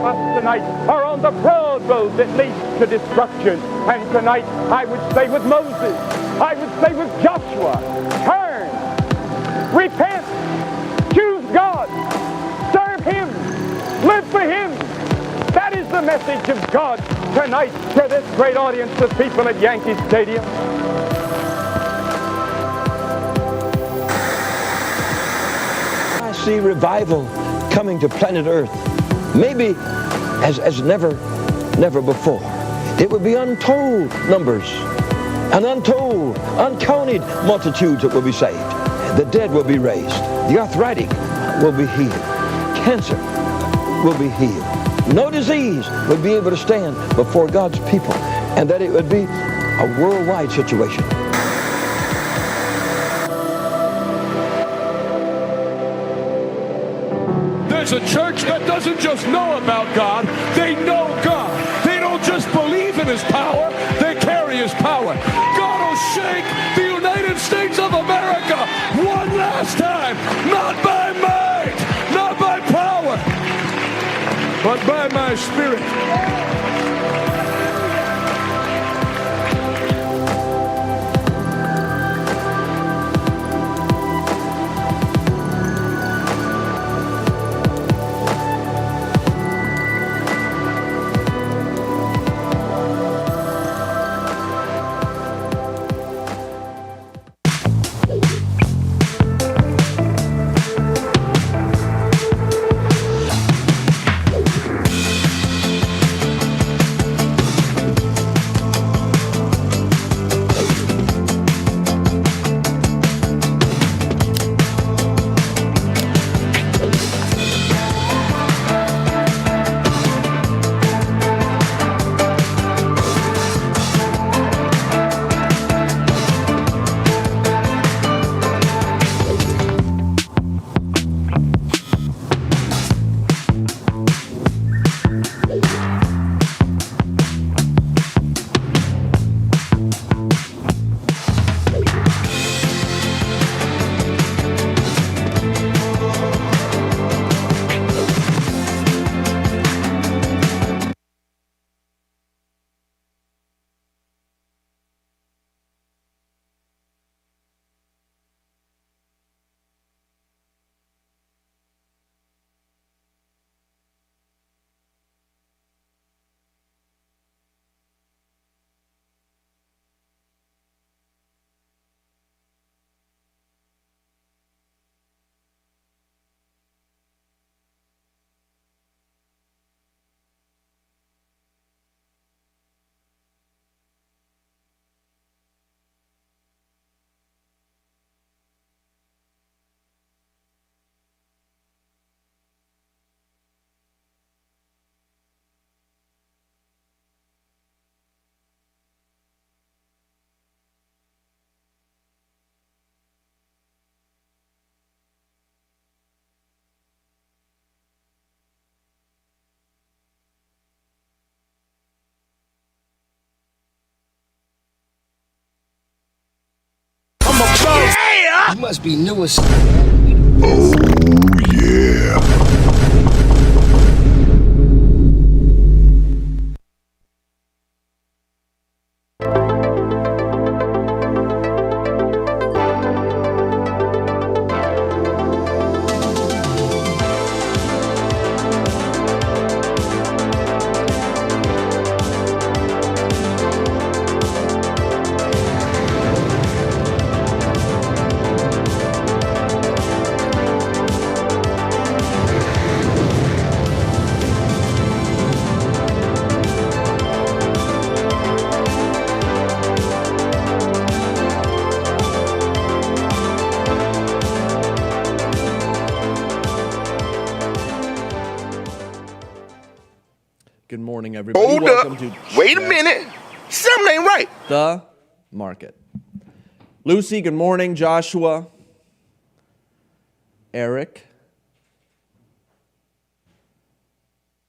us tonight are on the broad road that leads to destruction. And tonight, I would say with Moses, I would say with Joshua, turn, repent, choose God, serve Him, live for Him. That is the message of God tonight to this great audience of people at Yankee Stadium. I see revival coming to planet Earth, maybe as never before. It will be untold numbers, an untold, uncounted multitudes that will be saved. The dead will be raised. The arthritic will be healed. Cancer will be healed. No disease would be able to stand before God's people, and that it would be a worldwide situation. There's a church that doesn't just know about God, they know God. They don't just believe in His power, they carry His power. God will shake the United States of America one last time, not by might, not by power, but by my Spirit. You must be new as... Oh, yeah. Good morning, everybody. Hold Welcome up. to Wait a minute. Something ain't right. The Market. Lucy, good morning. Joshua. Eric.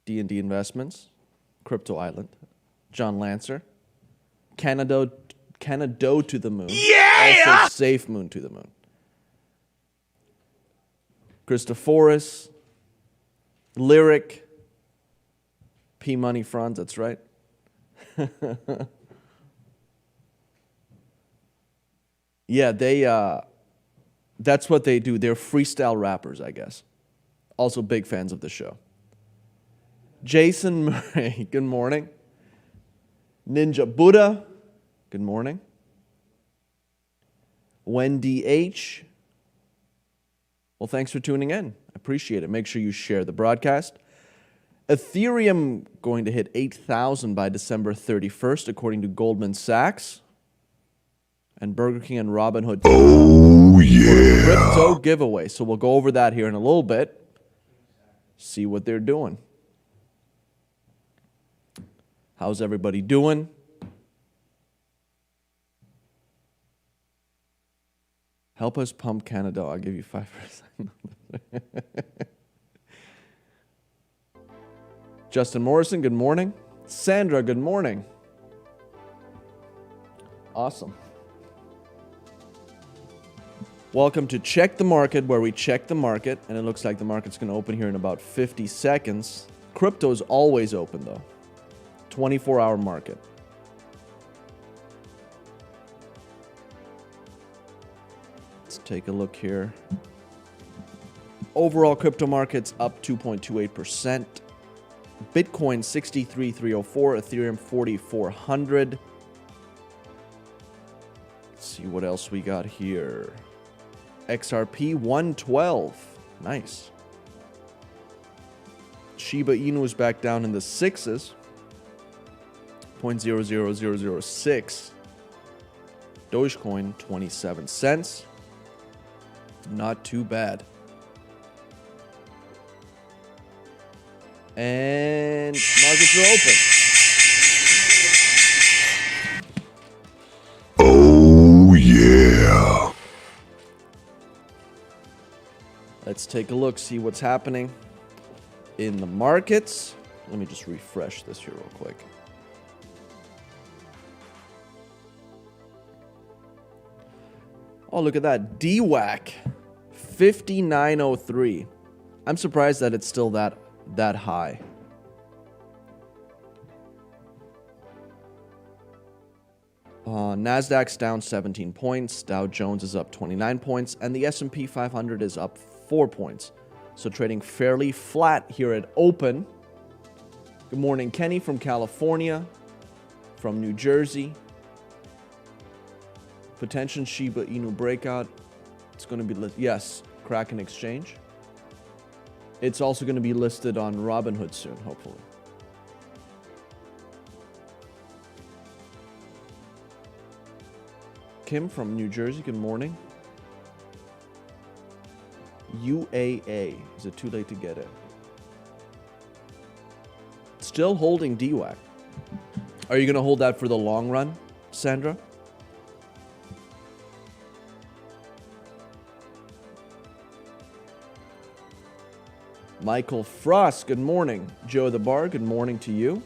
D&D Investments. Crypto Island. John Lancer. Canada to the moon. Yeah! Also Safe Moon to the moon. Christophoris. Lyric. P-Money Franz, that's right. Yeah, that's what they do. They're freestyle rappers, I guess. Also big fans of the show. Jason Murray, good morning. Ninja Buddha, good morning. Wendy H. Well, thanks for tuning in. I appreciate it. Make sure you share the broadcast. Ethereum going to hit 8,000 by December 31st, according to Goldman Sachs. And Burger King and Robinhood. Oh, yeah. Crypto giveaway. So we'll go over that here in a little bit. See what they're doing. How's everybody doing? Help us pump Canada. I'll give you 5%. Justin Morrison, good morning. Sandra, good morning. Awesome. Welcome to Check the Market, where we check the market, and it looks like the market's going to open here in about 50 seconds. Crypto is always open, though. 24-hour market. Let's take a look here. Overall crypto market's up 2.28%. Bitcoin 63,304, Ethereum 4,400. Let's see what else we got here. XRP 112. Nice. Shiba Inu is back down in the sixes. 0.00006. Dogecoin 27 cents. Not too bad. And markets are open. Oh, yeah. Let's take a look, see what's happening in the markets. Let me just refresh this here real quick. Oh, look at that. DWAC 5903. I'm surprised that it's still that high. Nasdaq's down 17 points, Dow Jones is up 29 points, and the S&P 500 is up 4 points. So trading fairly flat here at open. Good morning, Kenny from California, from New Jersey. Potential Shiba Inu breakout. It's going to be yes, Kraken Exchange. It's also going to be listed on Robinhood soon, hopefully. Kim from New Jersey, good morning. UAA, is it too late to get it? Still holding DWAC. Are you going to hold that for the long run, Sandra? Michael Frost, good morning. Joe the Bar, good morning to you.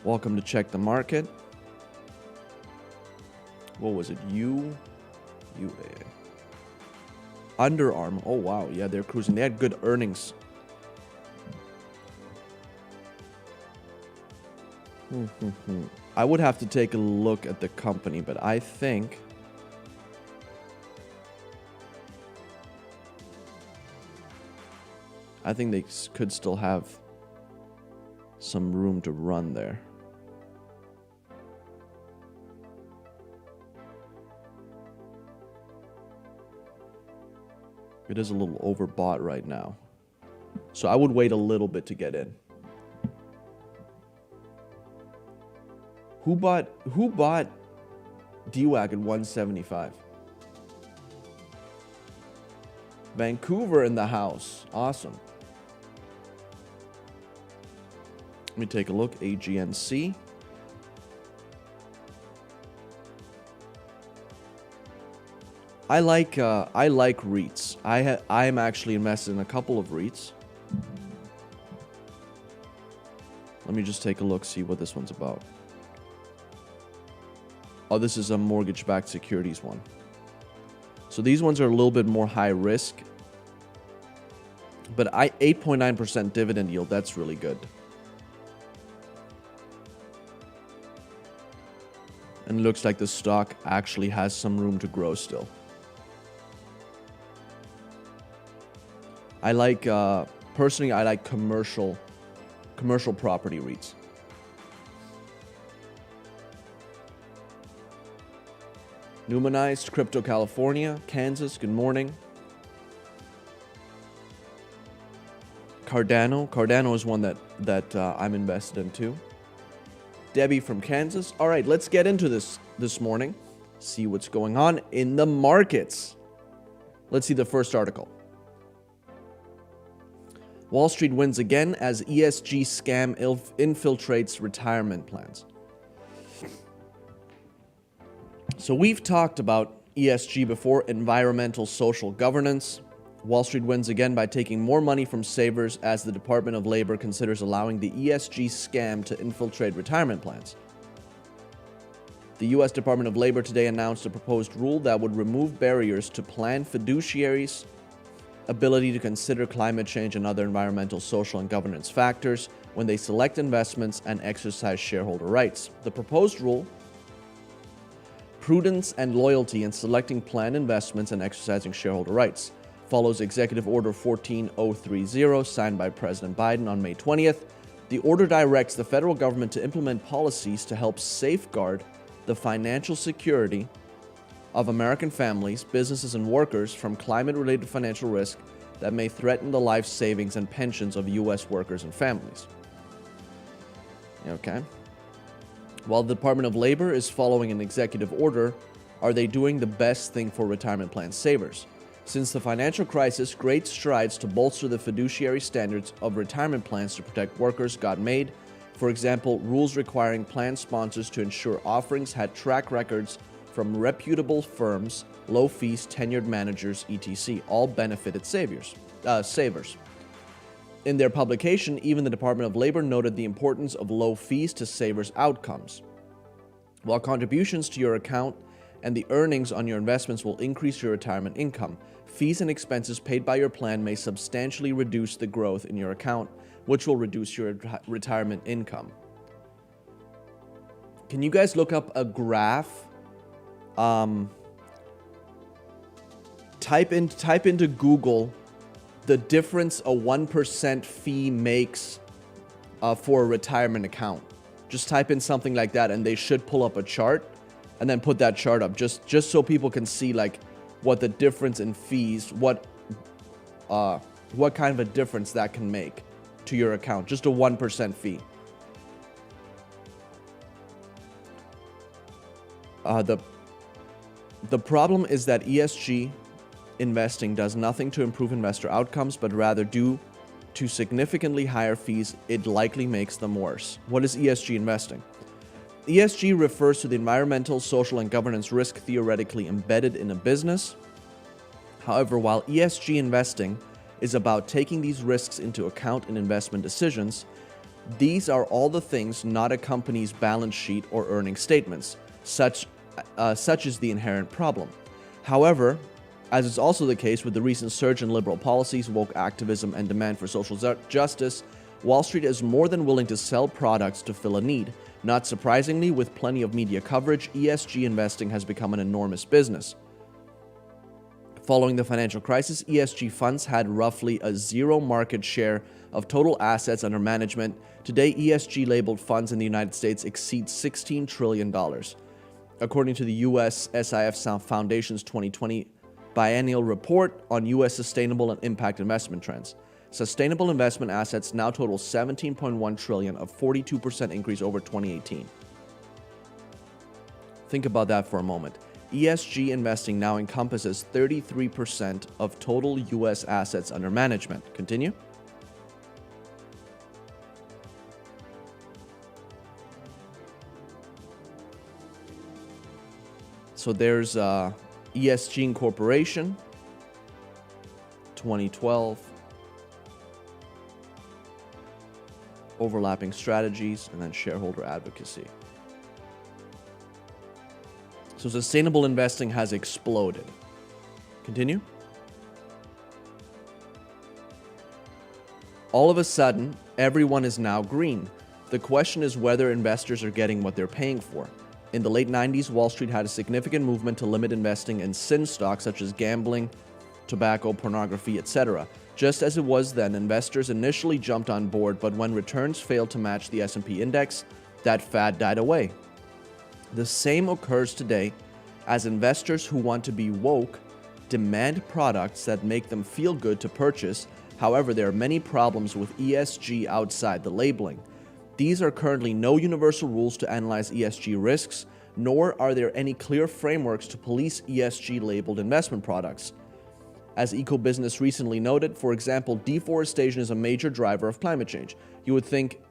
Welcome to Check the Market. What was it? UAA. Under Armour. Oh, wow. Yeah, they're cruising. They had good earnings. I would have to take a look at the company, but I think they could still have some room to run there. It is a little overbought right now. So I would wait a little bit to get in. Who bought DWAC at 175? Vancouver in the house. Awesome. Let me take a look. AGNC. I like REITs. I am actually invested in a couple of REITs. Let me just take a look, see what this one's about. Oh, this is a mortgage-backed securities one. So these ones are a little bit more high risk. But 8.9% dividend yield, that's really good. And it looks like the stock actually has some room to grow still. I like, personally, I like commercial property REITs. Numanized, Crypto California, Kansas, good morning. Cardano is one that I'm invested in too. Debbie from Kansas. All right, let's get into this morning. See what's going on in the markets. Let's see the first article. Wall Street wins again as ESG scam infiltrates retirement plans. So we've talked about ESG before, environmental social governance. Wall Street wins again by taking more money from savers as the Department of Labor considers allowing the ESG scam to infiltrate retirement plans. The U.S. Department of Labor today announced a proposed rule that would remove barriers to plan fiduciaries' ability to consider climate change and other environmental, social, and governance factors when they select investments and exercise shareholder rights. The proposed rule, prudence and loyalty in selecting plan investments and exercising shareholder rights, follows Executive Order 14030, signed by President Biden on May 20th. The order directs the federal government to implement policies to help safeguard the financial security of American families, businesses, and workers from climate-related financial risk that may threaten the life savings and pensions of U.S. workers and families. Okay. While the Department of Labor is following an executive order, are they doing the best thing for retirement plan savers? Since the financial crisis, great strides to bolster the fiduciary standards of retirement plans to protect workers got made. For example, rules requiring plan sponsors to ensure offerings had track records from reputable firms, low fees, tenured managers, etc. all benefited savers. In their publication, even the Department of Labor noted the importance of low fees to savers' outcomes. While contributions to your account and the earnings on your investments will increase your retirement income, fees and expenses paid by your plan may substantially reduce the growth in your account, which will reduce your retirement income. Can you guys look up a graph? Type into Google the difference a 1% fee makes for a retirement account. Just type in something like that and they should pull up a chart, and then put that chart up just so people can see like what the difference in fees, what kind of a difference that can make to your account. Just a 1% fee. The problem is that ESG investing does nothing to improve investor outcomes, but rather due to significantly higher fees, it likely makes them worse. What is ESG investing? ESG refers to the environmental, social, and governance risk theoretically embedded in a business. However, while ESG investing is about taking these risks into account in investment decisions, these are all the things not a company's balance sheet or earnings statements. Such is the inherent problem. However, as is also the case with the recent surge in liberal policies, woke activism, and demand for social justice, Wall Street is more than willing to sell products to fill a need. Not surprisingly, with plenty of media coverage, ESG investing has become an enormous business. Following the financial crisis, ESG funds had roughly a 0 market share of total assets under management. Today, ESG-labeled funds in the United States exceed $16 trillion. According to the U.S. SIF Foundation's 2020 biennial report on U.S. sustainable and impact investment trends, sustainable investment assets now total $17.1 trillion, a 42% increase over 2018. Think about that for a moment. ESG investing now encompasses 33% of total U.S. assets under management. Continue. So there's ESG Incorporation, 2012, overlapping strategies, and then shareholder advocacy. So sustainable investing has exploded. Continue. All of a sudden, everyone is now green. The question is whether investors are getting what they're paying for. In the late 90s, Wall Street had a significant movement to limit investing in sin stocks such as gambling, tobacco, pornography, etc. Just as it was then, investors initially jumped on board, but when returns failed to match the S&P index, that fad died away. The same occurs today as investors who want to be woke demand products that make them feel good to purchase. However, there are many problems with ESG outside the labeling. These are currently no universal rules to analyze ESG risks, nor are there any clear frameworks to police ESG-labeled investment products. As EcoBusiness recently noted, for example, deforestation is a major driver of climate change. You would think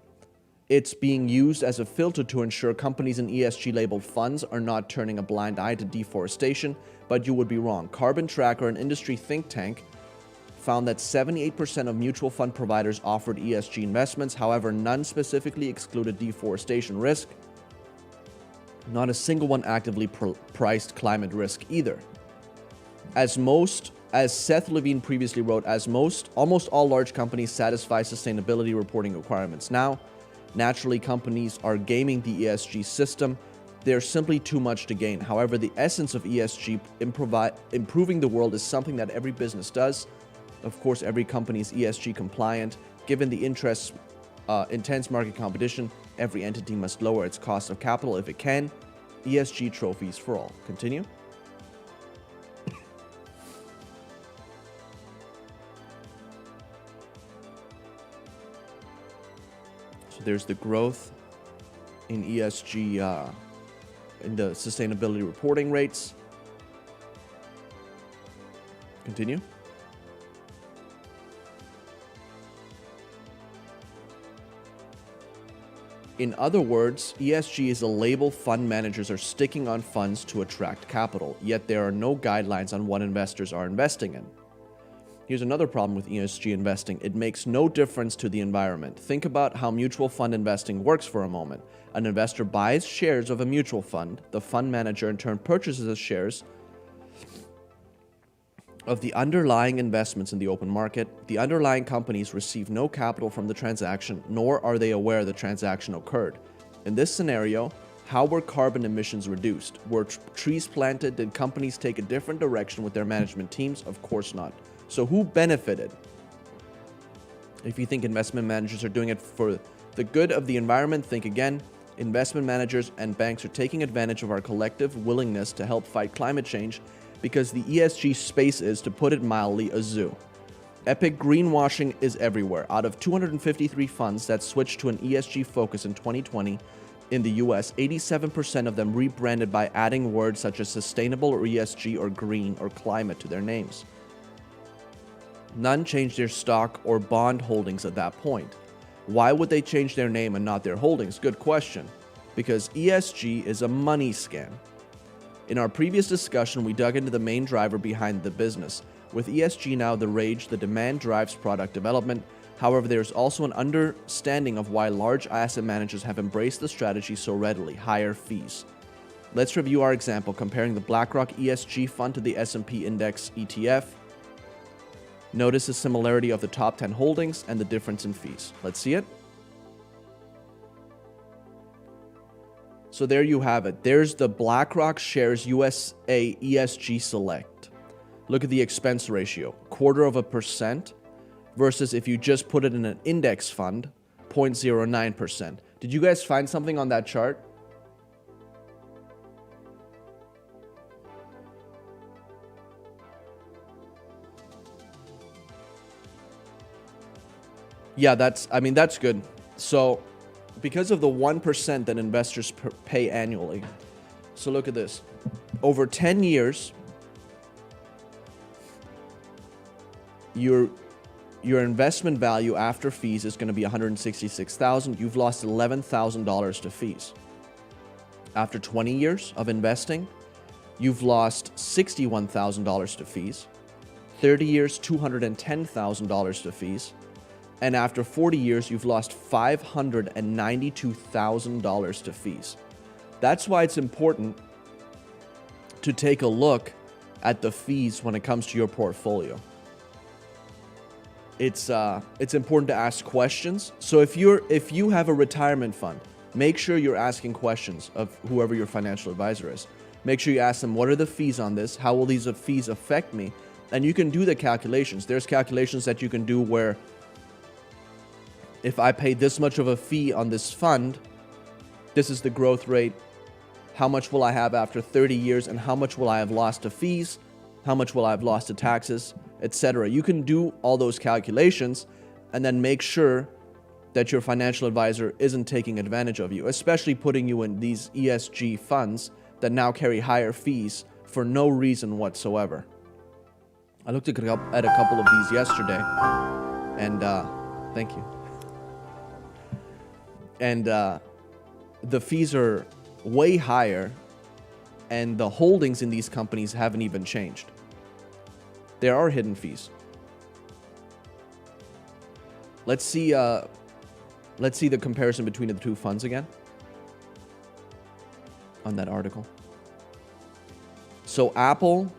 it's being used as a filter to ensure companies in ESG-labeled funds are not turning a blind eye to deforestation, but you would be wrong. Carbon Tracker, an industry think tank, found that 78% of mutual fund providers offered ESG investments. However, none specifically excluded deforestation risk. Not a single one actively priced climate risk either. As Seth Levine previously wrote, almost all large companies satisfy sustainability reporting requirements now. Naturally, companies are gaming the ESG system. There's simply too much to gain. However, the essence of ESG, improving the world, is something that every business does. Of course, every company is ESG compliant. Given the intense market competition, every entity must lower its cost of capital if it can. ESG trophies for all. Continue. So there's the growth in ESG, in the sustainability reporting rates. Continue. In other words, ESG is a label fund managers are sticking on funds to attract capital, yet there are no guidelines on what investors are investing in. Here's another problem with ESG investing. It makes no difference to the environment. Think about how mutual fund investing works for a moment. An investor buys shares of a mutual fund. The fund manager in turn purchases the shares of the underlying investments in the open market. The underlying companies receive no capital from the transaction, nor are they aware the transaction occurred. In this scenario, how were carbon emissions reduced? Were trees planted? Did companies take a different direction with their management teams? Of course not. So who benefited? If you think investment managers are doing it for the good of the environment, think again. Investment managers and banks are taking advantage of our collective willingness to help fight climate change, because the ESG space is, to put it mildly, a zoo. Epic greenwashing is everywhere. Out of 253 funds that switched to an ESG focus in 2020 in the US, 87% of them rebranded by adding words such as sustainable or ESG or green or climate to their names. None changed their stock or bond holdings at that point. Why would they change their name and not their holdings? Good question. Because ESG is a money scam. In our previous discussion, we dug into the main driver behind the business. With ESG now the rage, the demand drives product development. However, there's also an understanding of why large asset managers have embraced the strategy so readily: higher fees. Let's review our example, comparing the BlackRock ESG fund to the S&P Index ETF. Notice the similarity of the top 10 holdings and the difference in fees. Let's see it. So there you have it. There's the BlackRock Shares USA ESG Select. Look at the expense ratio, 0.25%, versus if you just put it in an index fund, 0.09%. Did you guys find something on that chart? Yeah, that's good. So because of the 1% that investors pay annually. So look at this. Over 10 years, your investment value after fees is going to be $166,000. You've lost $11,000 to fees. After 20 years of investing, you've lost $61,000 to fees. 30 years, $210,000 to fees. And after 40 years, you've lost $592,000 to fees. That's why it's important to take a look at the fees when it comes to your portfolio. It's important to ask questions. So if you have a retirement fund, make sure you're asking questions of whoever your financial advisor is. Make sure you ask them, what are the fees on this? How will these fees affect me? And you can do the calculations. There's calculations that you can do where if I pay this much of a fee on this fund, this is the growth rate. How much will I have after 30 years? And how much will I have lost to fees? How much will I have lost to taxes, etc.? You can do all those calculations and then make sure that your financial advisor isn't taking advantage of you, especially putting you in these ESG funds that now carry higher fees for no reason whatsoever. I looked at a couple of these yesterday, and thank you. And the fees are way higher, and the holdings in these companies haven't even changed. There are hidden fees. Let's see the comparison between the two funds again on that article. So Apple,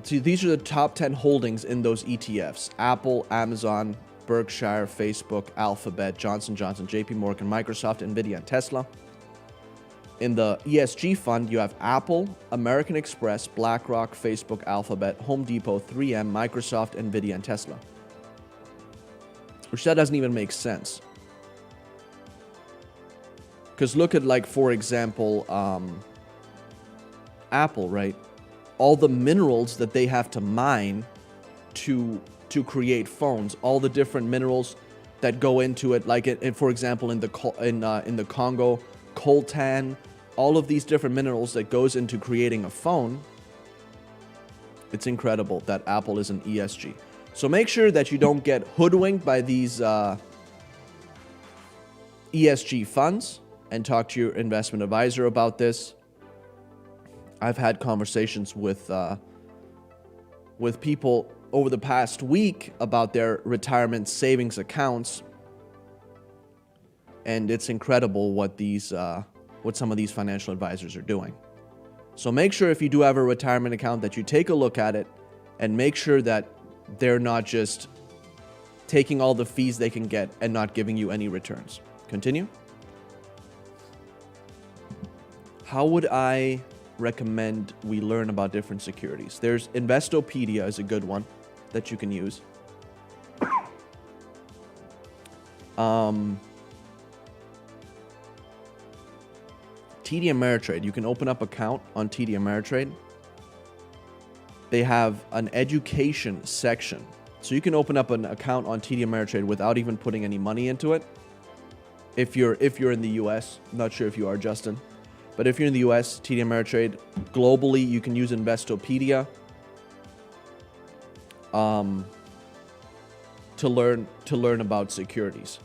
see, these are the top 10 holdings in those ETFs. Apple, Amazon, Berkshire, Facebook, Alphabet, Johnson & Johnson, JP Morgan, Microsoft, Nvidia, and Tesla. In the ESG fund, you have Apple, American Express, BlackRock, Facebook, Alphabet, Home Depot, 3M, Microsoft, Nvidia, and Tesla. Which that doesn't even make sense. Because look at, like, for example, Apple, right? All the minerals that they have to mine to create phones, all the different minerals that go into it, like for example in the Congo, coltan, all of these different minerals that goes into creating a phone. It's incredible that Apple is an ESG. So make sure that you don't get hoodwinked by these ESG funds, and talk to your investment advisor about this. I've had conversations with people over the past week about their retirement savings accounts, and it's incredible what some of these financial advisors are doing. So make sure if you do have a retirement account that you take a look at it and make sure that they're not just taking all the fees they can get and not giving you any returns. Continue. How would I recommend we learn about different securities? There's Investopedia is a good one that you can use. TD Ameritrade. You can open up an account on TD Ameritrade. They have an education section. So you can open up an account on TD Ameritrade without even putting any money into it. If you're in the US, I'm not sure if you are, Justin. But if you're in the US, TD Ameritrade, globally, you can use Investopedia to learn about securities.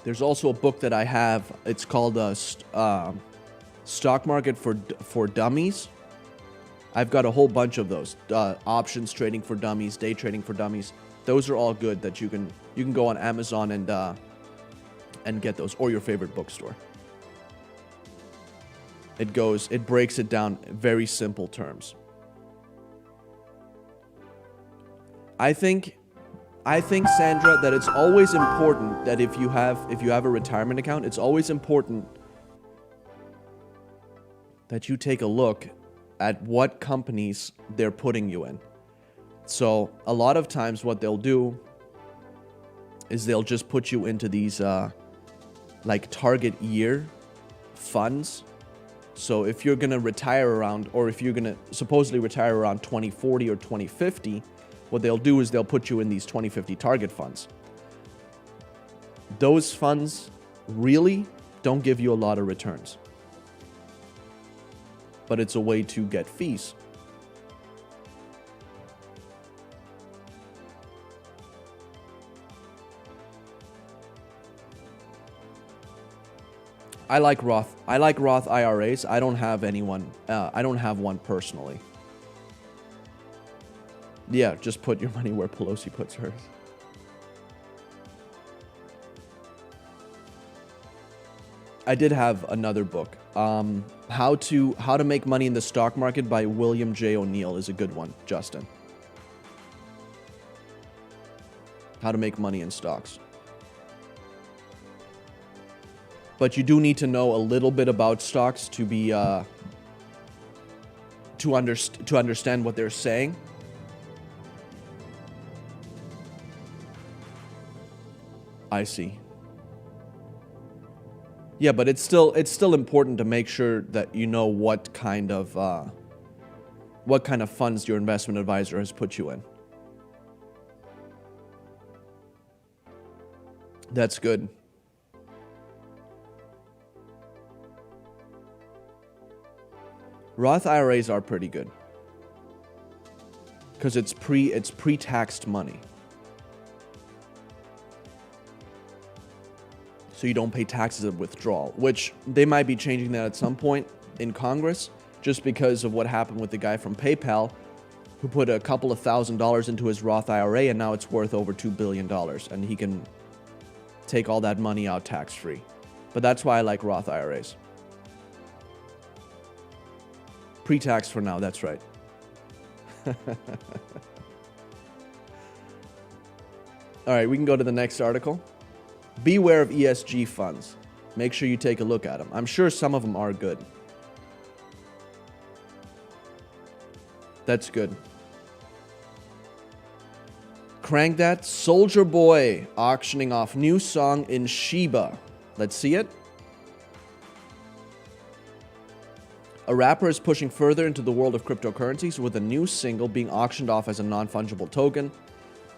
There's also a book that I have. It's called Stock Market for Dummies. I've got a whole bunch of those. Options trading for dummies, day trading for dummies. Those are all good that you can go on Amazon and get those, or your favorite bookstore. It breaks it down in very simple terms. I think Sandra, that it's always important that if you have a retirement account, it's always important that you take a look at what companies they're putting you in. So a lot of times what they'll do is they'll just put you into these like target year funds. So if you're going to retire around, or if you're going to supposedly retire around 2040 or 2050, what they'll do is they'll put you in these 2050 target funds. Those funds really don't give you a lot of returns, but it's a way to get fees. I like Roth IRAs. I don't have anyone. I don't have one personally. Yeah, just put your money where Pelosi puts hers. I did have another book. How to Make Money in the Stock Market by William J. O'Neill is a good one, Justin. How to make money in stocks. But you do need to know a little bit about stocks to be to understand what they're saying. I see. Yeah, but it's still important to make sure that you know what kind of funds your investment advisor has put you in. That's good. Roth IRAs are pretty good because it's pre-taxed money. So you don't pay taxes at withdrawal, which they might be changing that at some point in Congress just because of what happened with the guy from PayPal who put a couple of $1,000s into his Roth IRA and now it's worth over $2 billion and he can take all that money out tax-free. But that's why I like Roth IRAs. Pre-tax for now, that's right. All right, we can go to the next article. Beware of ESG funds. Make sure you take a look at them. I'm sure some of them are good. That's good. Crank that. Soulja Boy auctioning off new song in Shiba. Let's see it. A rapper is pushing further into the world of cryptocurrencies with a new single being auctioned off as a non-fungible token.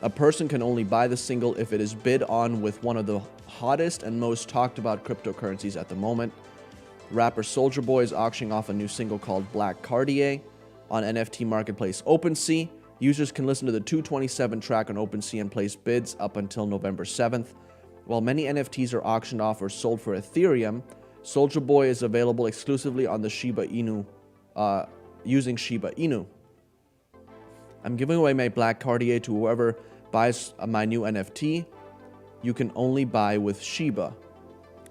A person can only buy the single if it is bid on with one of the hottest and most talked about cryptocurrencies at the moment. Rapper Soulja Boy is auctioning off a new single called Black Cartier on NFT marketplace OpenSea. Users can listen to the 227 track on OpenSea and place bids up until November 7th. While many NFTs are auctioned off or sold for Ethereum, Soulja Boy is available exclusively on the Shiba Inu, using Shiba Inu. I'm giving away my Black Cartier to whoever buys my new NFT. You can only buy with Shiba.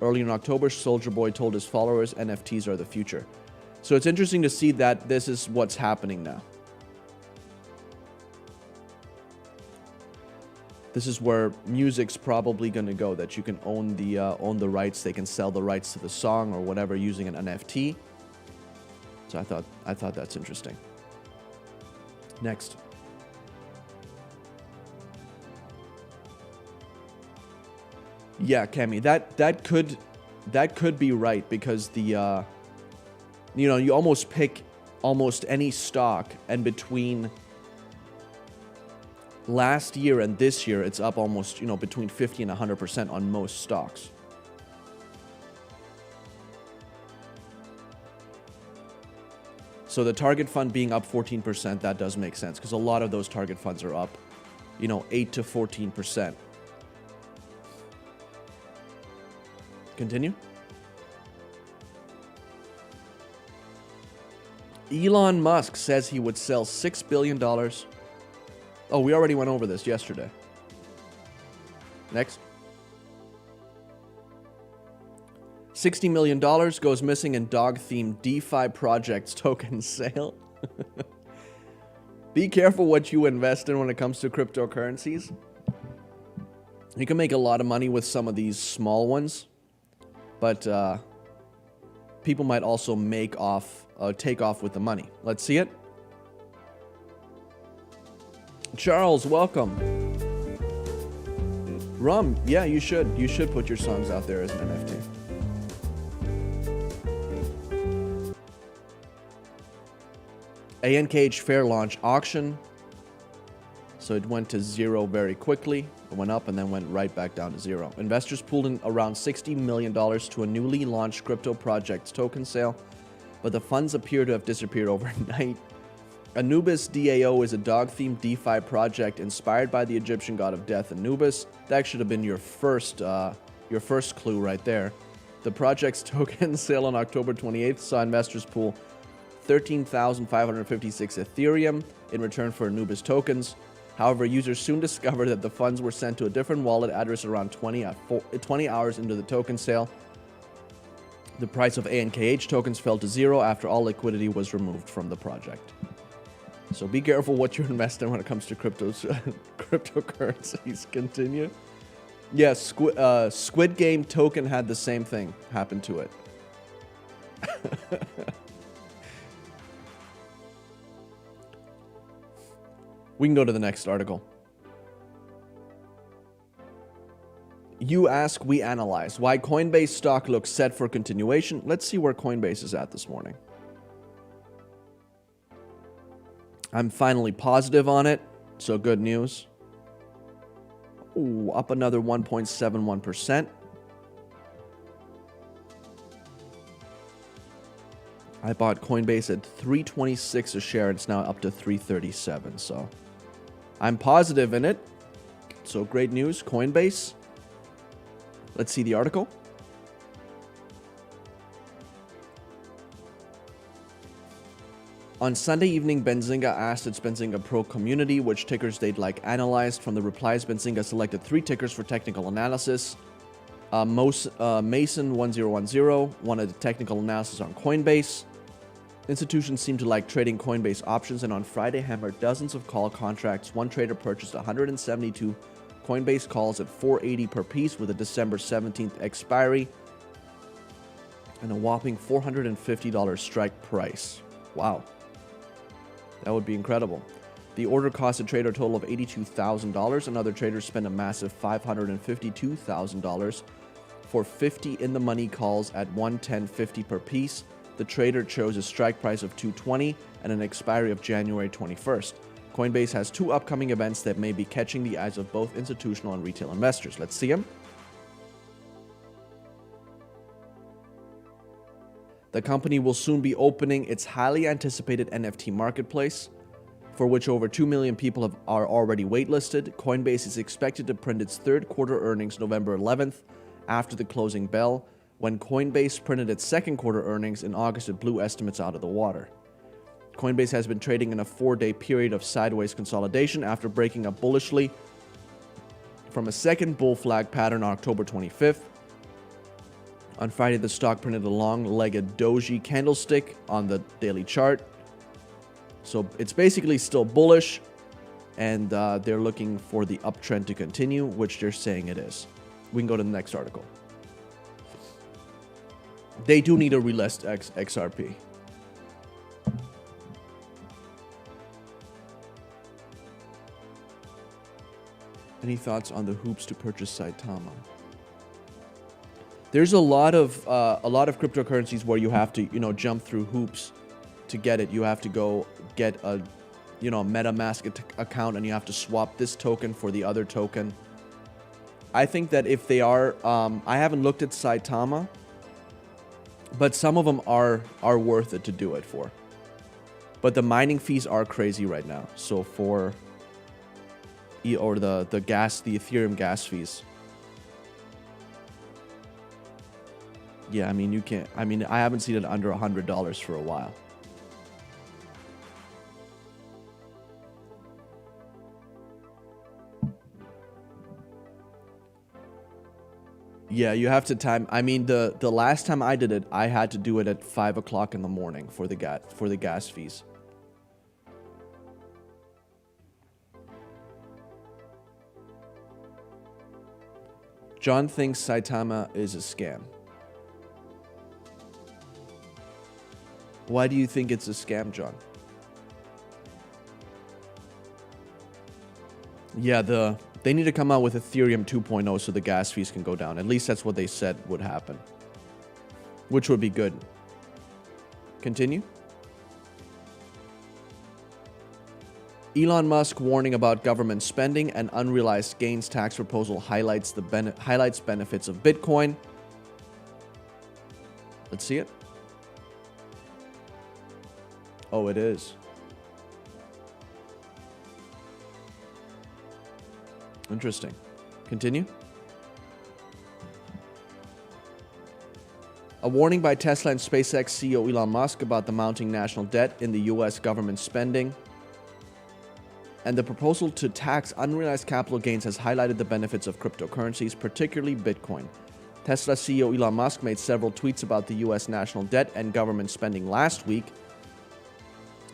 Early in October, Soulja Boy told his followers NFTs are the future. So it's interesting to see that this is what's happening now. This is where music's probably going to go, that you can own the rights. They can sell the rights to the song or whatever using an NFT. So I thought that's interesting. Next. Yeah, Kemi, that could be right because the you almost pick almost any stock, and between last year and this year, it's up almost, between 50 and 100% on most stocks. So the target fund being up 14%, that does make sense because a lot of those target funds are up, 8 to 14%. Continue. Elon Musk says he would sell $6 billion. Oh, we already went over this yesterday. Next. $60 million goes missing in dog-themed DeFi projects token sale. Be careful what you invest in when it comes to cryptocurrencies. You can make a lot of money with some of these small ones, but people might also take off with the money. Let's see it. Charles, welcome. Rum, yeah, you should put your songs out there as an NFT. ANKH fair launch auction. So it went to zero very quickly. It went up and then went right back down to zero. Investors pulled in around $60 million to a newly launched crypto project's token sale, but the funds appear to have disappeared overnight. Anubis DAO is a dog-themed DeFi project inspired by the Egyptian god of death, Anubis. That should have been your first clue right there. The project's token sale on October 28th saw investors pool 13,556 Ethereum in return for Anubis tokens. However, users soon discovered that the funds were sent to a different wallet address around 20 hours into the token sale. The price of ANKH tokens fell to zero after all liquidity was removed from the project. So be careful what you invest in when it comes to cryptocurrencies. Continue. Yes, Squid Game token had the same thing happen to it. We can go to the next article. You ask, we analyze. Why Coinbase stock looks set for continuation. Let's see where Coinbase is at this morning. I'm finally positive on it, so good news. Ooh, up another 1.71%. I bought Coinbase at $3.26 a share. It's now up to $3.37. So I'm positive in it. So great news, Coinbase. Let's see the article. On Sunday evening, Benzinga asked its Benzinga Pro community which tickers they'd like analyzed. From the replies, Benzinga selected 3 tickers for technical analysis. Mason1010 wanted a technical analysis on Coinbase. Institutions seem to like trading Coinbase options, and on Friday hammered dozens of call contracts. One trader purchased 172 Coinbase calls at $4.80 per piece with a December 17th expiry and a whopping $450 strike price. Wow. That would be incredible. The order cost a trader a total of $82,000. Another trader spent a massive $552,000 for 50 in-the-money calls at $110.50 per piece. The trader chose a strike price of $220 and an expiry of January 21st. Coinbase has 2 upcoming events that may be catching the eyes of both institutional and retail investors. Let's see them. The company will soon be opening its highly anticipated NFT marketplace, for which over 2 million people are already waitlisted. Coinbase is expected to print its third quarter earnings November 11th after the closing bell. When Coinbase printed its second quarter earnings in August, it blew estimates out of the water. Coinbase has been trading in a 4-day period of sideways consolidation after breaking up bullishly from a second bull flag pattern on October 25th. On Friday, the stock printed a long-legged doji candlestick on the daily chart. So it's basically still bullish, and they're looking for the uptrend to continue, which they're saying it is. We can go to the next article. They do need a relist XRP. Any thoughts on the hoops to purchase Saitama? There's a lot of cryptocurrencies where you have to, jump through hoops to get it. You have to go get a, MetaMask account, and you have to swap this token for the other token. I think that if they are, I haven't looked at Saitama, but some of them are worth it to do it for. But the mining fees are crazy right now. So for the Ethereum gas fees. Yeah, I mean, you can't. I mean, I haven't seen it under $100 for a while. Yeah, you have to time. I mean, the last time I did it, I had to do it at 5 o'clock in the morning for the gas fees. John thinks Saitama is a scam. Why do you think it's a scam, John? Yeah, they need to come out with Ethereum 2.0 so the gas fees can go down. At least that's what they said would happen. Which would be good. Continue. Elon Musk warning about government spending and unrealized gains tax proposal highlights benefits of Bitcoin. Let's see it. Oh, it is. Interesting. Continue. A warning by Tesla and SpaceX CEO Elon Musk about the mounting national debt in the U.S. government spending. And the proposal to tax unrealized capital gains has highlighted the benefits of cryptocurrencies, particularly Bitcoin. Tesla CEO Elon Musk made several tweets about the U.S. national debt and government spending last week.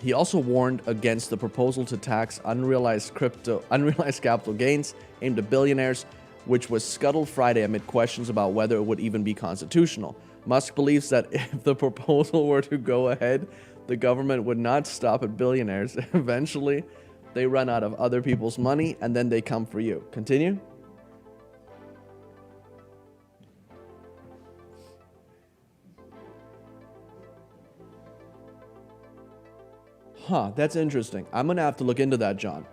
He also warned against the proposal to tax unrealized capital gains aimed at billionaires. which was scuttled Friday amid questions about whether it would even be constitutional. Musk believes that if the proposal were to go ahead, the government would not stop at billionaires. Eventually, they run out of other people's money, and then they come for you. Continue. Huh, that's interesting. I'm going to have to look into that, John.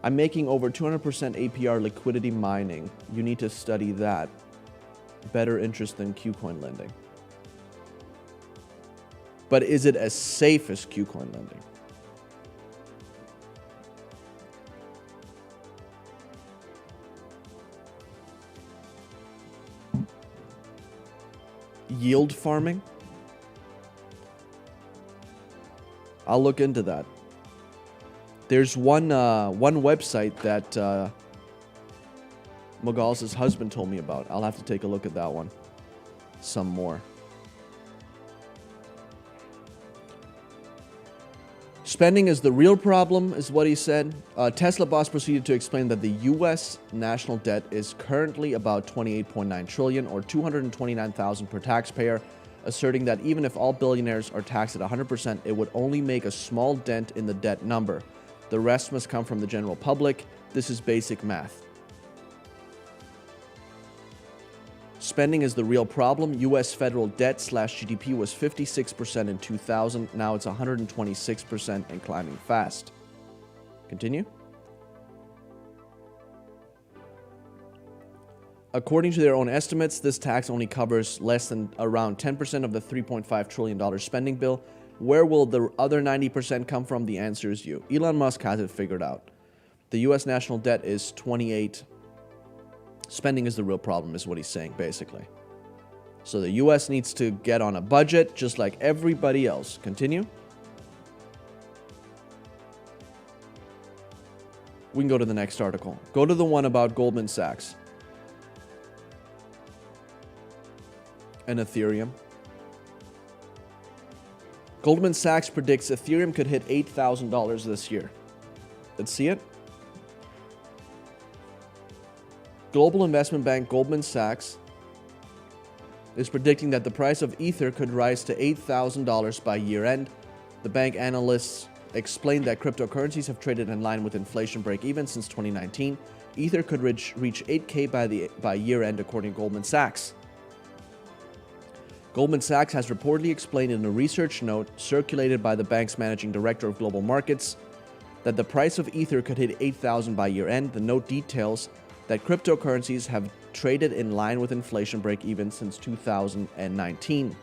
I'm making over 200% APR liquidity mining. You need to study that. Better interest than Qcoin lending. But is it as safe as Qcoin lending? Yield farming? I'll look into that. There's one website that Magal's husband told me about. I'll have to take a look at that one some more. Spending is the real problem, is what he said. Tesla boss proceeded to explain that the U.S. national debt is currently about $28.9 trillion, or $229,000 per taxpayer, asserting that even if all billionaires are taxed at 100%, it would only make a small dent in the debt number. The rest must come from the general public. This is basic math. Spending is the real problem. U.S. federal debt / GDP was 56% in 2000. Now it's 126% and climbing fast. Continue. According to their own estimates, this tax only covers less than around 10% of the $3.5 trillion spending bill. Where will the other 90% come from? The answer is you. Elon Musk has it figured out. The U.S. national debt is 28. Spending is the real problem, is what he's saying, basically. So the U.S. needs to get on a budget, just like everybody else. Continue. We can go to the next article. Go to the one about Goldman Sachs and Ethereum. Goldman Sachs predicts Ethereum could hit $8,000 this year. Let's see it. Global investment bank Goldman Sachs is predicting that the price of Ether could rise to $8,000 by year end. The bank analysts explained that cryptocurrencies have traded in line with inflation break-even since 2019. Ether could reach 8K by year end, according to Goldman Sachs. Goldman Sachs has reportedly explained in a research note circulated by the bank's managing director of global markets that the price of Ether could hit $8,000 by year end. The note details that cryptocurrencies have traded in line with inflation break-even since 2019.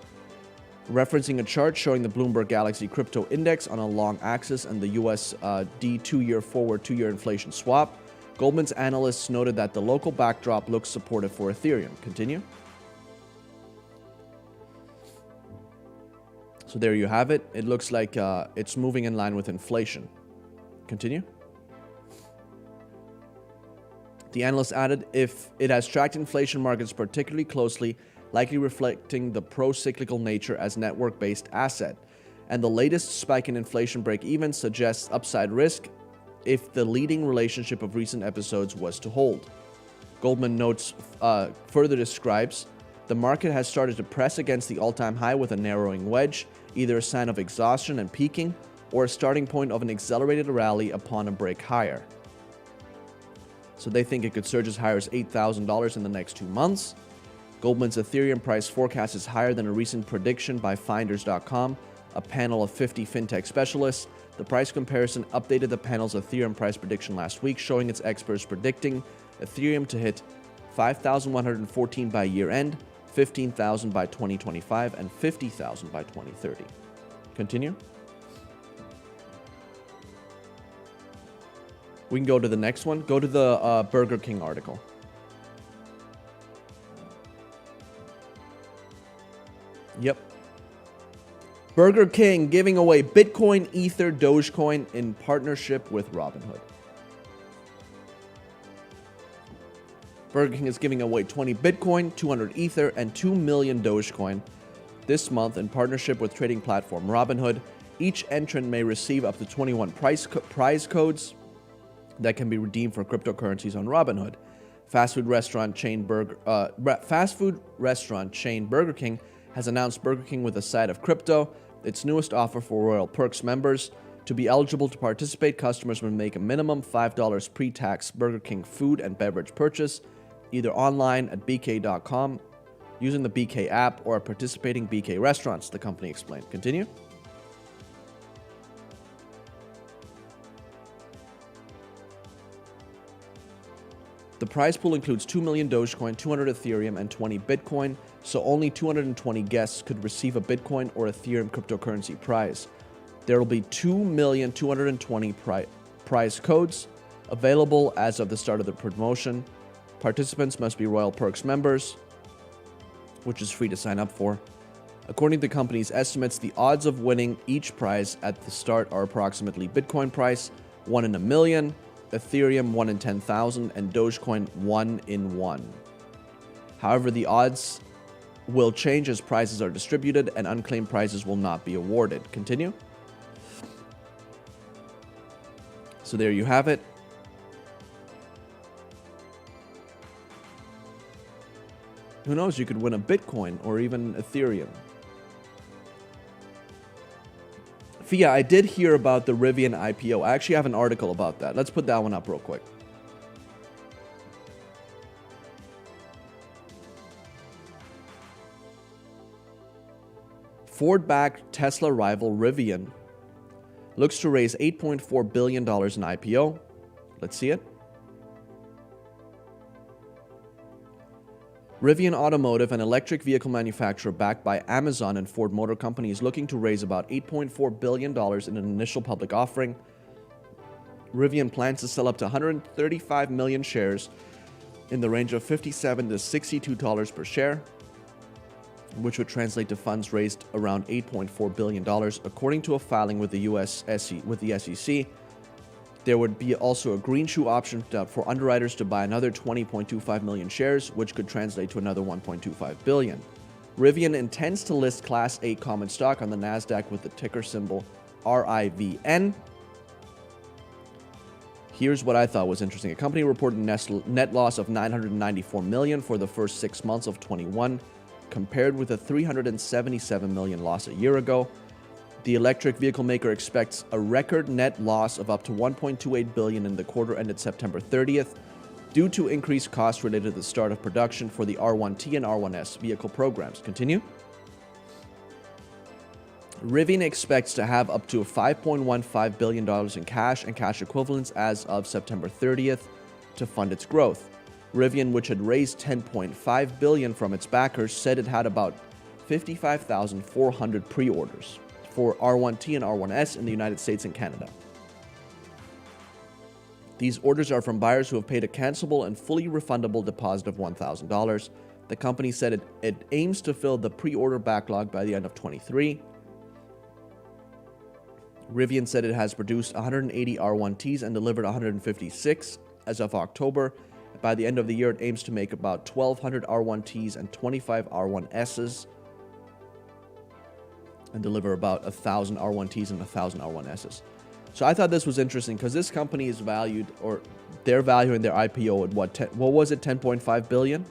Referencing a chart showing the Bloomberg Galaxy Crypto Index on a long axis and the USD 2-year forward 2-year inflation swap, Goldman's analysts noted that the local backdrop looks supportive for Ethereum. Continue. So there you have it. It looks like it's moving in line with inflation. Continue. The analyst added, if it has tracked inflation markets particularly closely, likely reflecting the pro-cyclical nature as network-based asset, and the latest spike in inflation break-even suggests upside risk if the leading relationship of recent episodes was to hold. Goldman notes further describes, the market has started to press against the all-time high with a narrowing wedge, either a sign of exhaustion and peaking, or a starting point of an accelerated rally upon a break higher. So they think it could surge as high as $8,000 in the next 2 months. Goldman's Ethereum price forecast is higher than a recent prediction by Finders.com, a panel of 50 fintech specialists. The price comparison updated the panel's Ethereum price prediction last week, showing its experts predicting Ethereum to hit 5,114 by year end, 15,000 by 2025, and 50,000 by 2030. Continue. We can go to the next one. Go to the Burger King article. Yep. Burger King giving away Bitcoin, Ether, Dogecoin in partnership with Robinhood. Burger King is giving away 20 Bitcoin, 200 Ether, and 2 million Dogecoin this month in partnership with trading platform Robinhood. Each entrant may receive up to 21 prize codes that can be redeemed for cryptocurrencies on Robinhood. Fast food restaurant chain Burger King has announced Burger King with a side of crypto, its newest offer for Royal Perks members. To be eligible to participate, customers will make a minimum $5 pre-tax Burger King food and beverage purchase, either online at bk.com, using the BK app, or at participating BK restaurants, the company explained. Continue. The prize pool includes 2 million Dogecoin, 200 Ethereum, and 20 Bitcoin, so only 220 guests could receive a Bitcoin or Ethereum cryptocurrency prize. There will be 2,220,000 prize codes available as of the start of the promotion. Participants must be Royal Perks members, which is free to sign up for. According to the company's estimates, the odds of winning each prize at the start are approximately Bitcoin price 1 in a million, Ethereum 1 in 10,000, and Dogecoin 1 in 1. However, the odds will change as prizes are distributed and unclaimed prizes will not be awarded. Continue. So there you have it. Who knows, you could win a Bitcoin or even Ethereum. Fia, I did hear about the Rivian IPO. I actually have an article about that. Let's put that one up real quick. Ford-backed Tesla rival Rivian looks to raise $8.4 billion in IPO. Let's see it. Rivian Automotive, an electric vehicle manufacturer backed by Amazon and Ford Motor Company, is looking to raise about $8.4 billion in an initial public offering. Rivian plans to sell up to 135 million shares in the range of $57 to $62 per share, which would translate to funds raised around $8.4 billion. According to a filing with the SEC, there would be also a green shoe option for underwriters to buy another 20.25 million shares, which could translate to another $1.25 billion. Rivian intends to list Class 8 common stock on the NASDAQ with the ticker symbol RIVN. Here's what I thought was interesting. A company reported net loss of $994 million for the first 6 months of 2021, compared with a $377 million loss a year ago. The electric vehicle maker expects a record net loss of up to $1.28 billion in the quarter ended September 30th due to increased costs related to the start of production for the R1T and R1S vehicle programs. Continue. Rivian expects to have up to $5.15 billion in cash and cash equivalents as of September 30th to fund its growth. Rivian, which had raised $10.5 billion from its backers, said it had about 55,400 pre-orders for R1T and R1S in the United States and Canada. These orders are from buyers who have paid a cancelable and fully refundable deposit of $1,000. The company said it aims to fill the pre-order backlog by the end of 2023. Rivian said it has produced 180 R1Ts and delivered 156 as of October. By the end of the year, it aims to make about 1,200 R1Ts and 25 R1Ss and deliver about 1,000 R1Ts and 1,000 R1Ss. So I thought this was interesting because this company is valued, or they're valuing their IPO at what was it, 10.5 billion?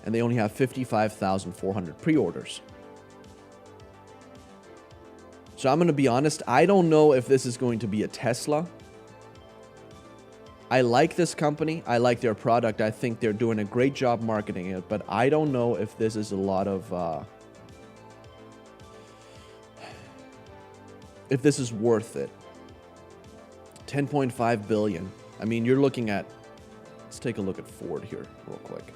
And they only have 55,400 pre-orders. So I'm going to be honest, I don't know if this is going to be a Tesla. I like this company. I like their product. I think they're doing a great job marketing it, but I don't know if this is a lot of, if this is worth it. 10.5 billion. I mean, you're looking at, let's take a look at Ford here real quick.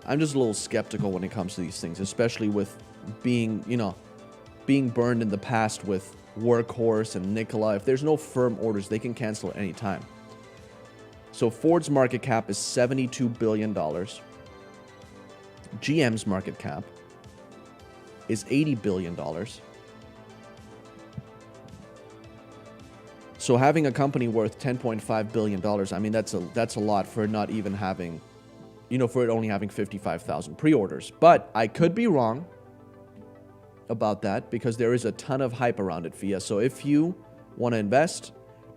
I'm just a little skeptical when it comes to these things, especially with being burned in the past with Workhorse and Nikola. If there's no firm orders, they can cancel at any time. So Ford's market cap is $72 billion. GM's market cap is $80 billion. So having a company worth $10.5 billion, I mean, that's a lot for not even having, for it only having 55,000 pre-orders. But I could be wrong about that because there is a ton of hype around it, Fia. So if you want to invest,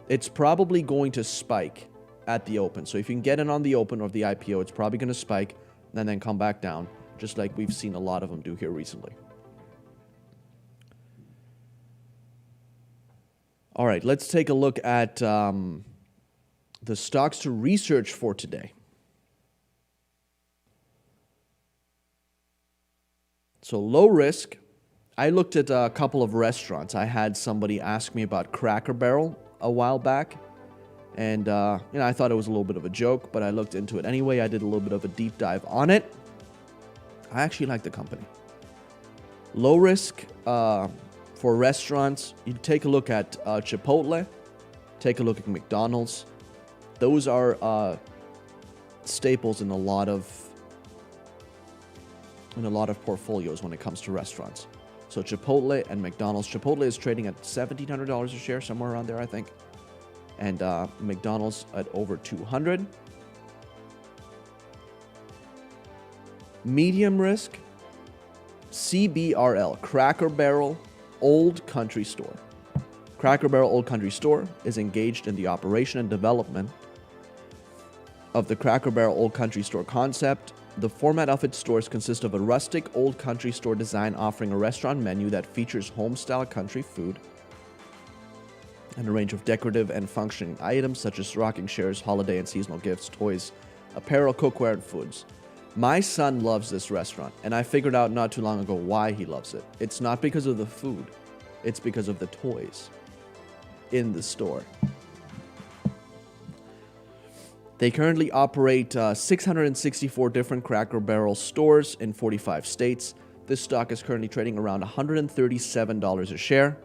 It's probably going to spike at the open. So if you can get in on the open or the IPO, it's probably going to spike and then come back down, just like we've seen a lot of them do here recently. All right, let's take a look at the stocks to research for today. So low risk. I looked at a couple of restaurants. I had somebody ask me about Cracker Barrel a while back. And, I thought it was a little bit of a joke, but I looked into it anyway. I did a little bit of a deep dive on it. I actually like the company. Low risk for restaurants, you take a look at Chipotle, take a look at McDonald's. Those are staples in a lot of portfolios when it comes to restaurants. So Chipotle and McDonald's. Chipotle is trading at $1,700 a share, somewhere around there, I think. And McDonald's at over $200. Medium risk, CBRL, Cracker Barrel Old Country Store. Cracker Barrel Old Country Store is engaged in the operation and development of the Cracker Barrel Old Country Store concept. The format of its stores consists of a rustic old country store design offering a restaurant menu that features home-style country food and a range of decorative and functioning items such as rocking chairs, holiday and seasonal gifts, toys, apparel, cookware, and foods. My son loves this restaurant, and I figured out not too long ago why he loves it. It's not because of the food, it's because of the toys in the store. They currently operate 664 different Cracker Barrel stores in 45 states. This stock is currently trading around $137 a share.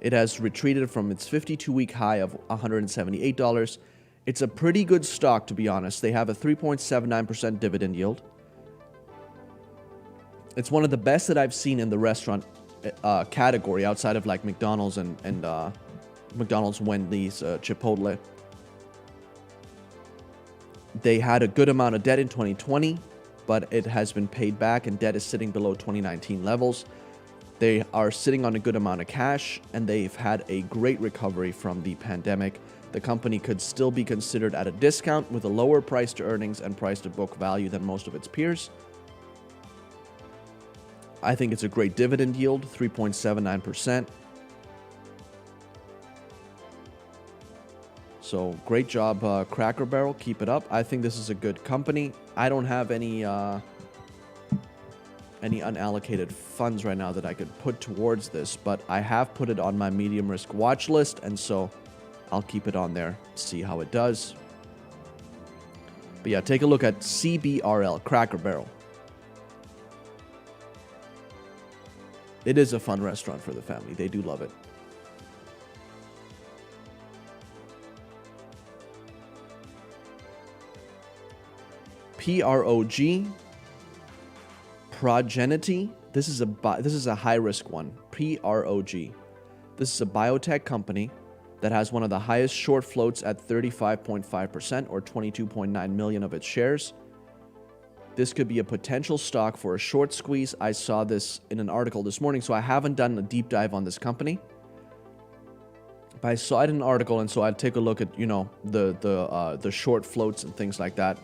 It has retreated from its 52-week high of $178. It's a pretty good stock, to be honest. They have a 3.79% dividend yield. It's one of the best that I've seen in the restaurant category outside of like McDonald's and McDonald's, Wendy's, Chipotle. They had a good amount of debt in 2020, but it has been paid back and debt is sitting below 2019 levels. They are sitting on a good amount of cash and they've had a great recovery from the pandemic. The company could still be considered at a discount with a lower price to earnings and price to book value than most of its peers. I think it's a great dividend yield, 3.79%. So great job, Cracker Barrel. Keep it up. I think this is a good company. I don't have any unallocated funds right now that I could put towards this, but I have put it on my medium risk watch list, and so I'll keep it on there, see how it does. But yeah, take a look at CBRL, Cracker Barrel. It is a fun restaurant for the family. They do love it. PROG, Progenity. This is a high risk one. PROG. This is a biotech company that has one of the highest short floats at 35.5% or 22.9 million of its shares. This could be a potential stock for a short squeeze. I saw this in an article this morning, so I haven't done a deep dive on this company. But I saw it in an article, and so I'd take a look at, the short floats and things like that.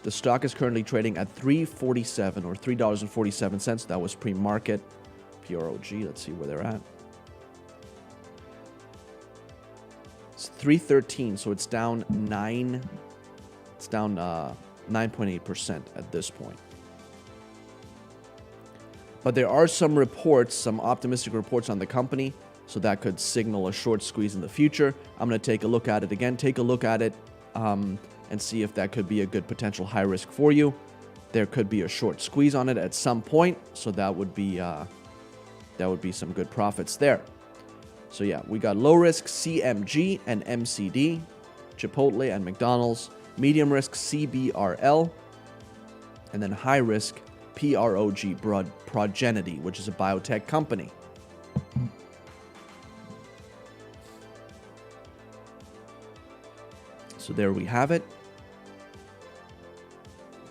The stock is currently trading at $3.47 or $3.47. That was pre-market. PROG, let's see where they're at. It's $3.13, so it's down 9.8% at this point. But there are some reports, some optimistic reports on the company, so that could signal a short squeeze in the future. I'm going to take a look at it again. Take a look at it and see if that could be a good potential high risk for you. There could be a short squeeze on it at some point, so that would be some good profits there. So yeah, we got low risk CMG and MCD, Chipotle and McDonald's, medium risk CBRL, and then high risk PROG, Progenity, which is a biotech company. So there we have it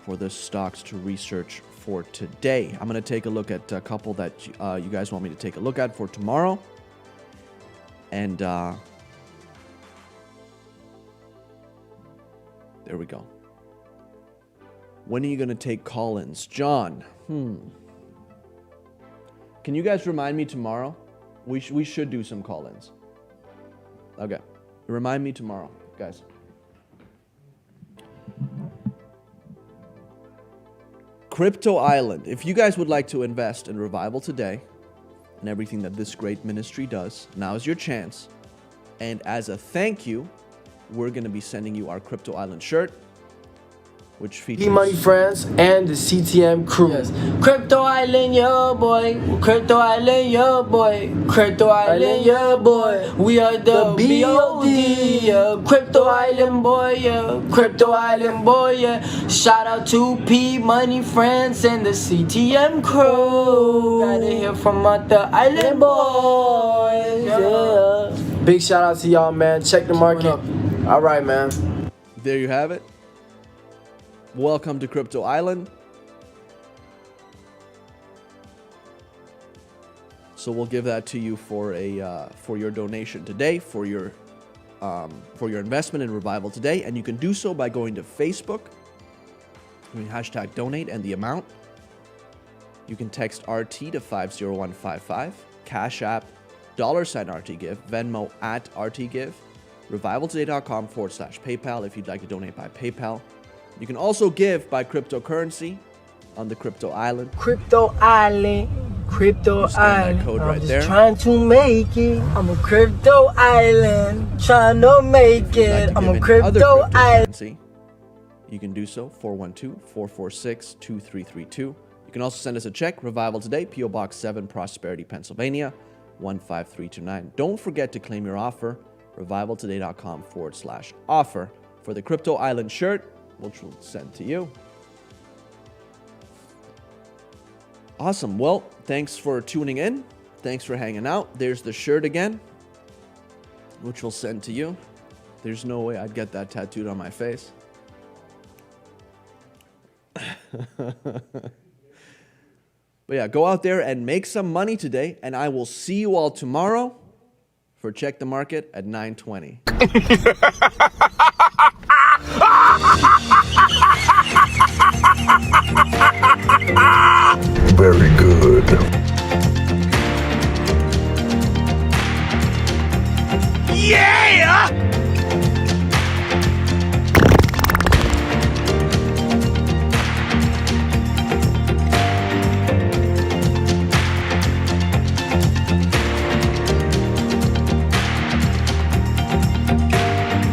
for the stocks to research for today. I'm going to take a look at a couple that you guys want me to take a look at for tomorrow. And there we go. When are you going to take call-ins? John, Can you guys remind me tomorrow? We should do some call-ins. Okay. Remind me tomorrow, guys. Crypto Island. If you guys would like to invest in Revival Today and everything that this great ministry does, now is your chance. And as a thank you, we're going to be sending you our Crypto Island shirt, which features Money friends and the CTM crew. Yes. Crypto Island, yo boy. Crypto Island, yo boy. Crypto Island, yo boy. We are the B.O.D. Yeah. Crypto Island boy, yeah. Crypto Island boy, yeah. Shout out to P Money friends and the CTM crew. Gotta hear from the Island boys. Yeah. Big shout out to y'all, man. Check the market. All right, man. There you have it. Welcome to Crypto Island. So we'll give that to you for your donation today, for your investment in Revival Today, and you can do so by going to Facebook. Hashtag donate and the amount. You can text RT to 50155, Cash App $RTGive, Venmo at RTGive, revivaltoday.com/PayPal if you'd like to donate by PayPal. You can also give by cryptocurrency on the Crypto Island. Crypto Island, Crypto Island. Code I'm right just there. trying to make it. I'm a Crypto Island, trying to make If you'd like it. to I'm give a in Crypto other Island. cryptocurrency, you can do so, 412-446-2332. You can also send us a check, Revival Today, P.O. Box 7, Prosperity, Pennsylvania, 15329. Don't forget to claim your offer, revivaltoday.com/offer for the Crypto Island shirt, which we'll send to you. Awesome. Well, thanks for tuning in. Thanks for hanging out. There's the shirt again, which we'll send to you. There's no way I'd get that tattooed on my face. But yeah, go out there and make some money today, and I will see you all tomorrow for Check the Market at 9:20.